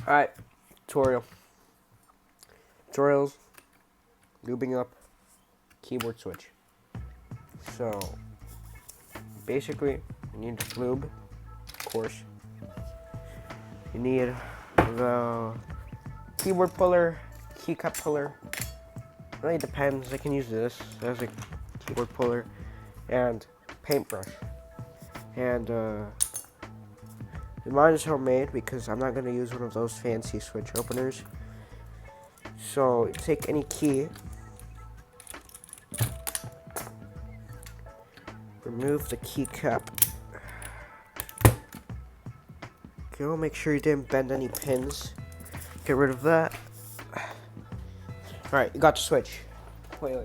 Alright, tutorials, lubing up, keyboard switch. So, basically, you need lube, of course. You need the keyboard puller, keycap puller. It really depends. I can use this as a keyboard puller, and paintbrush. And mine is homemade because I'm not going to use one of those fancy switch openers. So take any key, remove the keycap. Okay, make sure you didn't bend any pins. Get rid of that. Alright, you got the switch. Wait.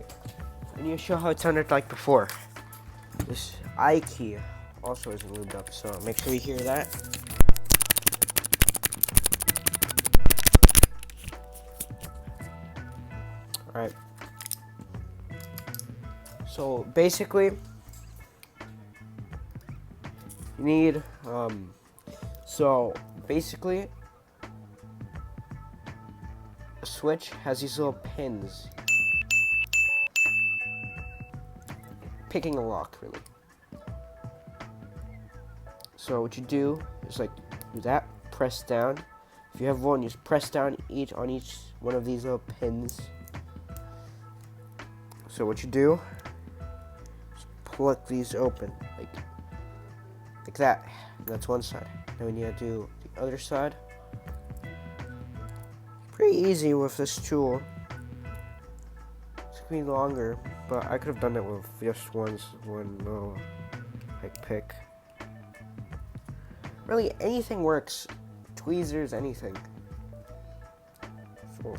I need to show how it sounded like before. This I key also isn't lubed up, so make sure you hear that. Alright. So basically, you need a switch has these little pins. Picking a lock, really. So what you do is do that, press down. If you have one, just press down on each one of these little pins. So what you do is pluck these open, like that. That's one side. Now we need to do the other side. Pretty easy with this tool. It's gonna be longer, but I could have done it with just one little pick. Really, anything works. Tweezers, anything. So,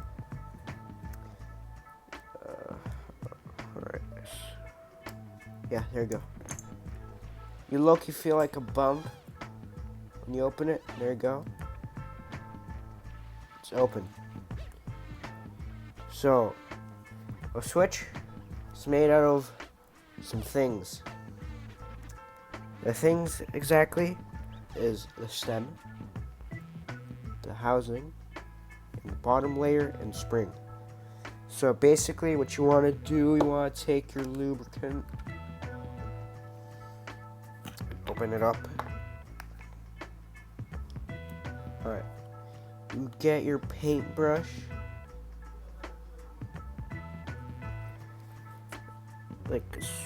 alright. Yeah, there you go. You look, you feel like a bump when you open it. There you go. It's open. So, a switch is made out of some things. The things exactly is the stem, the housing, and the bottom layer, and spring. So basically what you want to do, you want to take your lubricant, open it up. Alright. You get your paintbrush.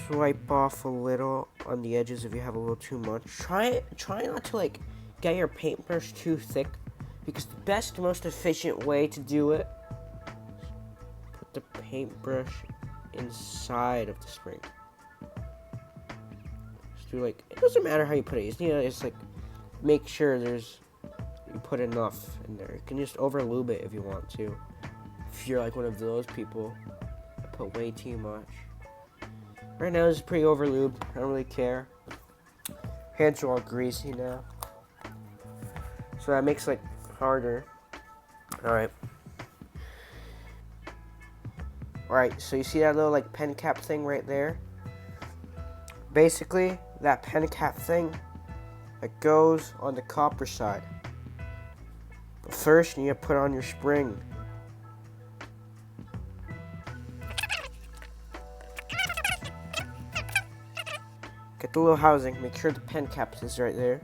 Swipe off a little on the edges if you have a little too much. Try not to get your paintbrush too thick, because the most efficient way to do it is put the paintbrush inside of the spring. Just do it doesn't matter how you put it. You just need to make sure you put enough in there. You can just over lube it if you want to. If you're one of those people that put way too much. Right now it's pretty over lubed. I don't really care. Hands are all greasy now, so that makes harder. Alright, so you see that little pen cap thing right there? Basically, that pen cap thing that goes on the copper side. But first, you need to put on your spring. Get the little housing, make sure the pen cap is right there.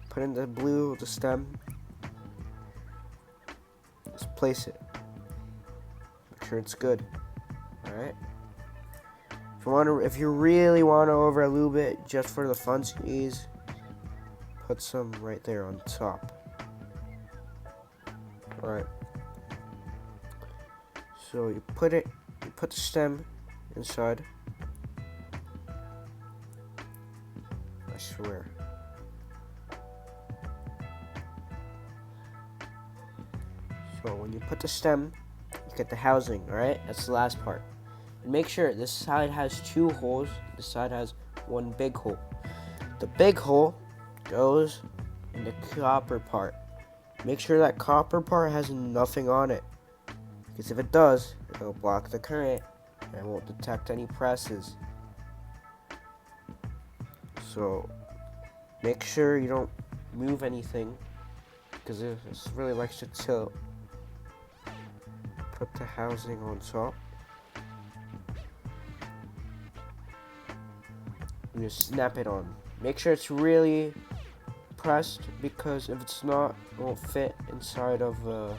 Put in the blue of the stem. Just place it. Make sure it's good. Alright? If you really want to over lube it just for the funsies, put some right there on top. Alright. So you put the stem inside. I swear. So when you put the stem, you get the housing, alright? That's the last part. And make sure this side has 2 holes, this side has 1 big hole. The big hole goes in the copper part. Make sure that copper part has nothing on it, because if it does, it'll block the current and won't detect any presses. So make sure you don't move anything because it really likes to tilt. Put the housing on top. And just snap it on. Make sure it's really pressed, because if it's not, it won't fit inside of the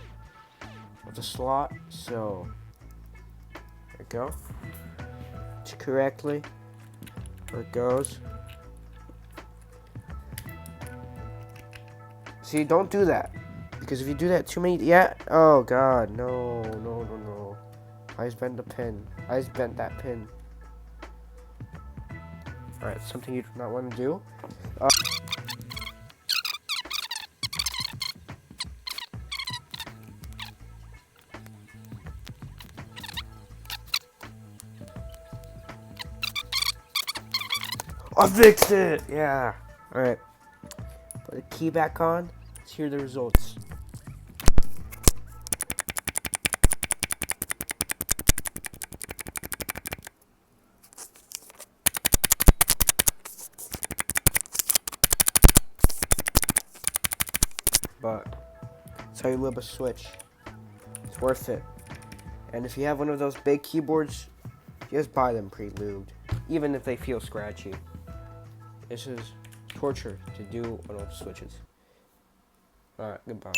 slot. So there we go. It's correctly. There it goes. See, don't do that, because if you do that too many, oh god, no. I just bent the pin. I just bent that pin. Alright, something you do not want to do. I fixed it! Yeah. Alright. Put the key back on. Let's hear the results. But that's how you lube a switch. It's worth it. And if you have one of those big keyboards, just buy them pre-lubed, even if they feel scratchy. This is torture to do on old switches. Alright, goodbye.